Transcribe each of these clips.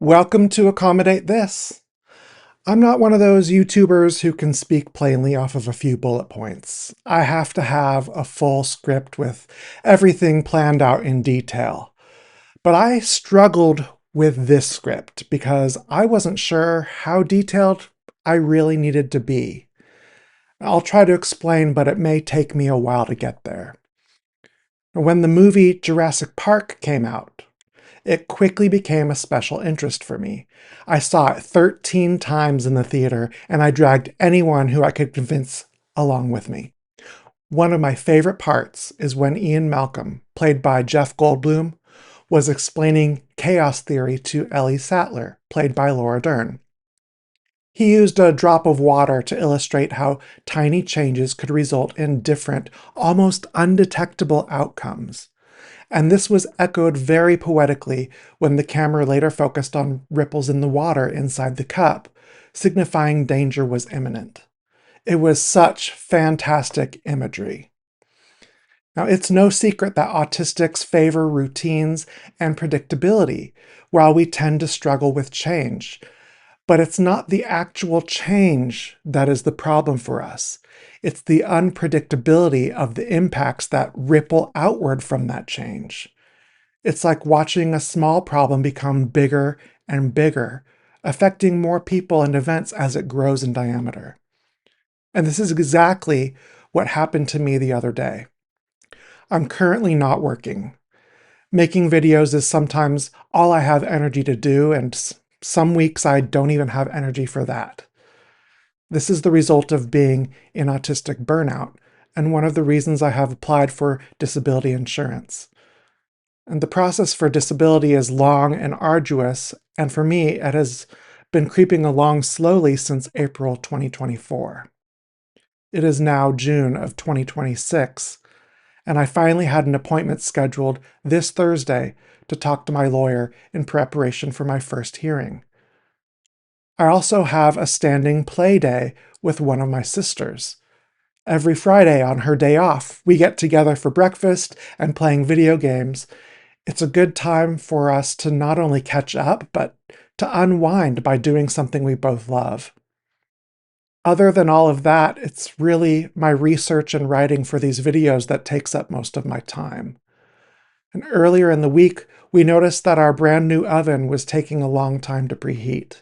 Welcome to Accommodate This. I'm not one of those YouTubers who can speak plainly off of a few bullet points. I have to have a full script with everything planned out in detail. But I struggled with this script because I wasn't sure how detailed I really needed to be. I'll try to explain, but it may take me a while to get there. When the movie Jurassic Park came out, it quickly became a special interest for me. I saw it 13 times in the theater, and I dragged anyone who I could convince along with me. One of my favorite parts is when Ian Malcolm, played by Jeff Goldblum, was explaining chaos theory to Ellie Sattler, played by Laura Dern. He used a drop of water to illustrate how tiny changes could result in different, almost undetectable outcomes. And this was echoed very poetically when the camera later focused on ripples in the water inside the cup, signifying danger was imminent. It was such fantastic imagery. Now, it's no secret that autistics favor routines and predictability, while we tend to struggle with change. But it's not the actual change that is the problem for us. It's the unpredictability of the impacts that ripple outward from that change. It's like watching a small problem become bigger and bigger, affecting more people and events as it grows in diameter. And this is exactly what happened to me the other day. I'm currently not working. Making videos is sometimes all I have energy to do, and some weeks I don't even have energy for that. This is the result of being in autistic burnout, and one of the reasons I have applied for disability insurance. And the process for disability is long and arduous, and for me, it has been creeping along slowly since April 2024. It is now June of 2026, and I finally had an appointment scheduled this Thursday to talk to my lawyer in preparation for my first hearing. I also have a standing play day with one of my sisters. Every Friday on her day off, we get together for breakfast and playing video games. It's a good time for us to not only catch up, but to unwind by doing something we both love. Other than all of that, it's really my research and writing for these videos that takes up most of my time. And earlier in the week, we noticed that our brand new oven was taking a long time to preheat.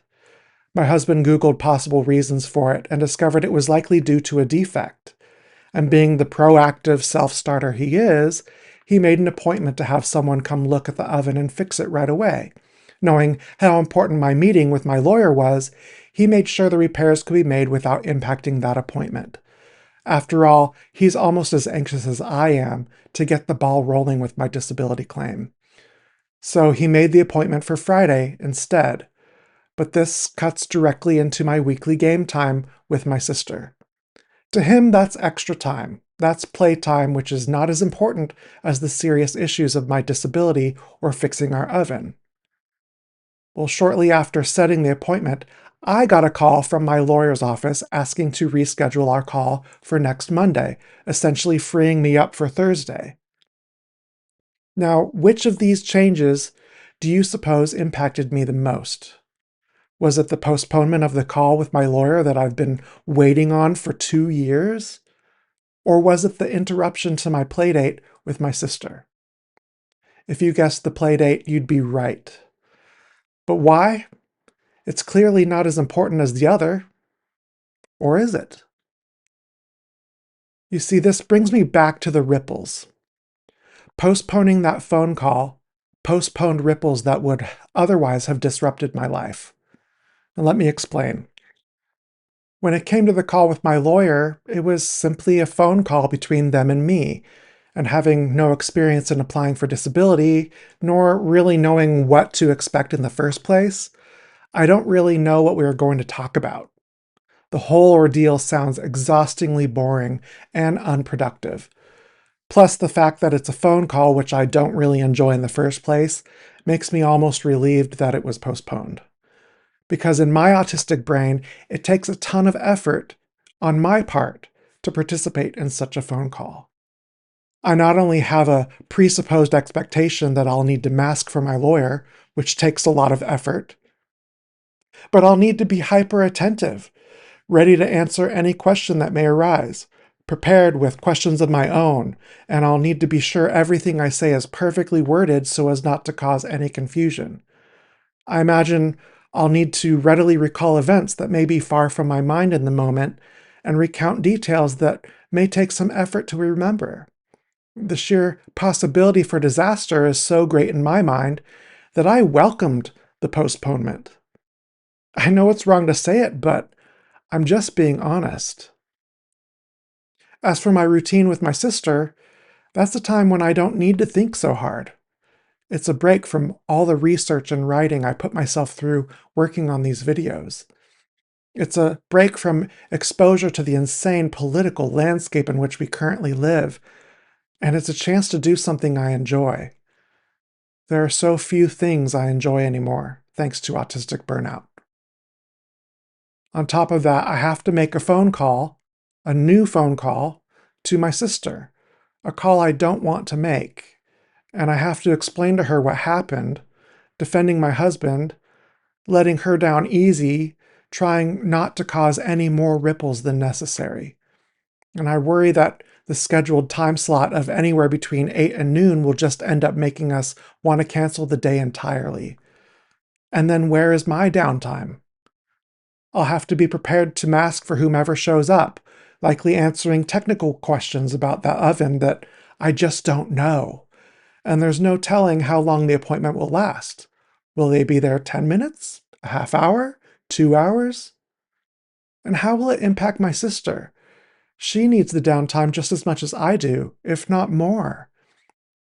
My husband Googled possible reasons for it and discovered it was likely due to a defect. And being the proactive self-starter he is, he made an appointment to have someone come look at the oven and fix it right away. Knowing how important my meeting with my lawyer was, he made sure the repairs could be made without impacting that appointment. After all, he's almost as anxious as I am to get the ball rolling with my disability claim. So he made the appointment for Friday instead. But this cuts directly into my weekly game time with my sister. To him, that's extra time. That's playtime, which is not as important as the serious issues of my disability or fixing our oven. Well, shortly after setting the appointment, I got a call from my lawyer's office asking to reschedule our call for next Monday, essentially freeing me up for Thursday. Now, which of these changes do you suppose impacted me the most? Was it the postponement of the call with my lawyer that I've been waiting on for 2 years? Or was it the interruption to my playdate with my sister? If you guessed the playdate, you'd be right. But why? It's clearly not as important as the other. Or is it? You see, this brings me back to the ripples. Postponing that phone call postponed ripples that would otherwise have disrupted my life. And let me explain. When it came to the call with my lawyer, it was simply a phone call between them and me. And having no experience in applying for disability, nor really knowing what to expect in the first place, I don't really know what we were going to talk about. The whole ordeal sounds exhaustingly boring and unproductive. Plus, the fact that it's a phone call, which I don't really enjoy in the first place, makes me almost relieved that it was postponed. Because in my autistic brain, it takes a ton of effort on my part to participate in such a phone call. I not only have a presupposed expectation that I'll need to mask for my lawyer, which takes a lot of effort, But I'll need to be hyper attentive, ready to answer any question that may arise, prepared with questions of my own, and I'll need to be sure everything I say is perfectly worded so as not to cause any confusion. I imagine I'll need to readily recall events that may be far from my mind in the moment and recount details that may take some effort to remember. The sheer possibility for disaster is so great in my mind that I welcomed the postponement. I know it's wrong to say it, but I'm just being honest. As for my routine with my sister, that's a time when I don't need to think so hard. It's a break from all the research and writing I put myself through working on these videos. It's a break from exposure to the insane political landscape in which we currently live, and it's a chance to do something I enjoy. There are so few things I enjoy anymore, thanks to autistic burnout. On top of that, I have to make a new phone call, to my sister, a call I don't want to make, and I have to explain to her what happened, defending my husband, letting her down easy, trying not to cause any more ripples than necessary. And I worry that the scheduled time slot of anywhere between 8 and noon will just end up making us want to cancel the day entirely. And then where is my downtime? I'll have to be prepared to mask for whomever shows up, likely answering technical questions about that oven that I just don't know. And there's no telling how long the appointment will last. Will they be there 10 minutes? A half hour? 2 hours? And how will it impact my sister? She needs the downtime just as much as I do, if not more.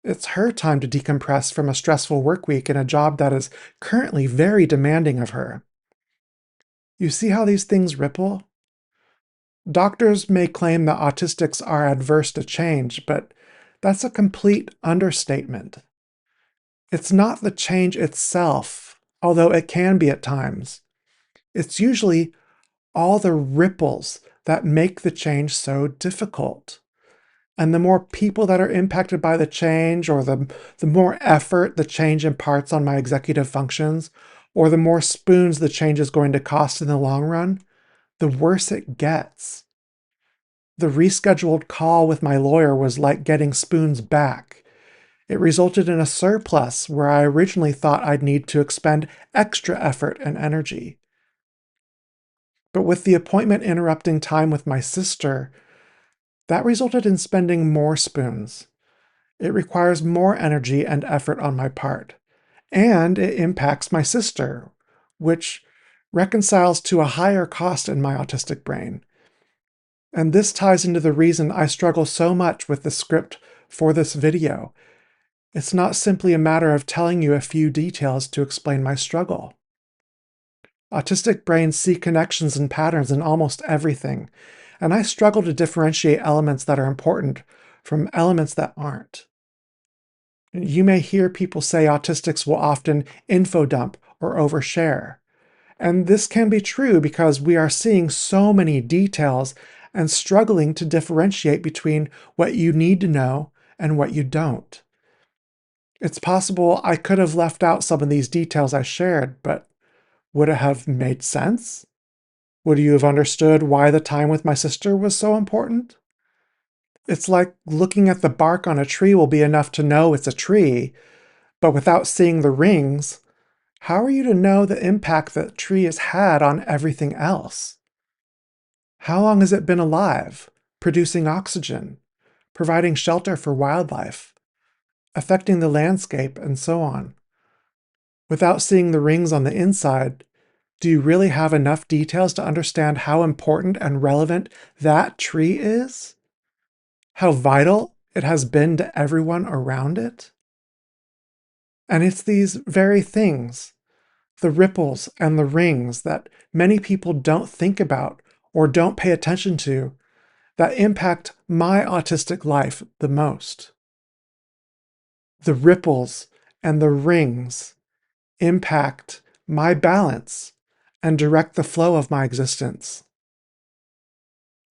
It's her time to decompress from a stressful work week in a job that is currently very demanding of her. You see how these things ripple? Doctors may claim that autistics are adverse to change, but that's a complete understatement. It's not the change itself, although it can be at times. It's usually all the ripples that make the change so difficult. And the more people that are impacted by the change, or the more effort the change imparts on my executive functions, or the more spoons the change is going to cost in the long run, the worse it gets. The rescheduled call with my lawyer was like getting spoons back. It resulted in a surplus where I originally thought I'd need to expend extra effort and energy. But with the appointment interrupting time with my sister, that resulted in spending more spoons. It requires more energy and effort on my part. And it impacts my sister, which reconciles to a higher cost in my autistic brain. And this ties into the reason I struggle so much with the script for this video. It's not simply a matter of telling you a few details to explain my struggle. Autistic brains see connections and patterns in almost everything, and I struggle to differentiate elements that are important from elements that aren't. You may hear people say autistics will often infodump or overshare. And this can be true because we are seeing so many details and struggling to differentiate between what you need to know and what you don't. It's possible I could have left out some of these details I shared, but would it have made sense? Would you have understood why the time with my sister was so important? It's like looking at the bark on a tree will be enough to know it's a tree, but without seeing the rings, how are you to know the impact that tree has had on everything else? How long has it been alive, producing oxygen, providing shelter for wildlife, affecting the landscape, and so on? Without seeing the rings on the inside, do you really have enough details to understand how important and relevant that tree is? How vital it has been to everyone around it? And it's these very things, the ripples and the rings that many people don't think about or don't pay attention to, that impact my autistic life the most. The ripples and the rings impact my balance and direct the flow of my existence.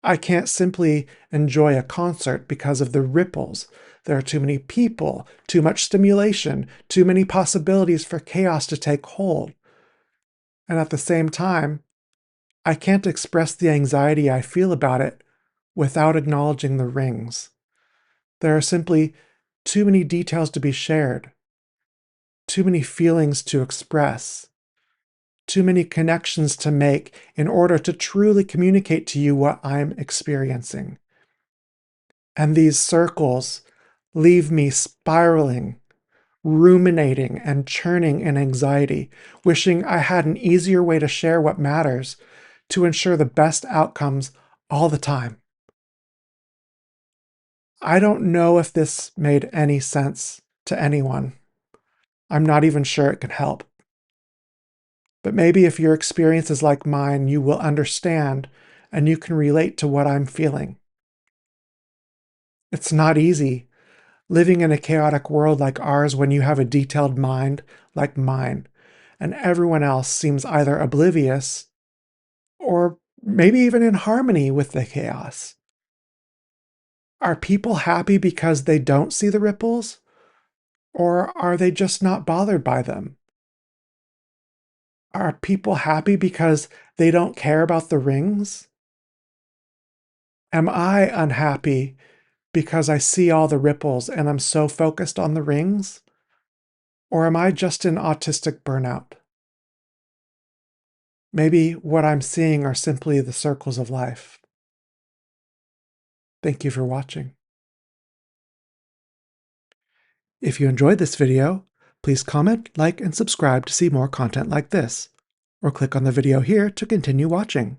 I can't simply enjoy a concert because of the ripples. There are too many people, too much stimulation, too many possibilities for chaos to take hold. And at the same time, I can't express the anxiety I feel about it without acknowledging the rings. There are simply too many details to be shared, too many feelings to express, too many connections to make in order to truly communicate to you what I'm experiencing. And these circles leave me spiraling, ruminating, and churning in anxiety, wishing I had an easier way to share what matters to ensure the best outcomes all the time. I don't know if this made any sense to anyone. I'm not even sure it can help. But maybe if your experience is like mine, you will understand and you can relate to what I'm feeling. It's not easy living in a chaotic world like ours when you have a detailed mind like mine, and everyone else seems either oblivious or maybe even in harmony with the chaos. Are people happy because they don't see the ripples? Or are they just not bothered by them? Are people happy because they don't care about the rings? Am I unhappy because I see all the ripples and I'm so focused on the rings? Or am I just in autistic burnout? Maybe what I'm seeing are simply the circles of life. Thank you for watching. If you enjoyed this video, please comment, like, and subscribe to see more content like this, or click on the video here to continue watching.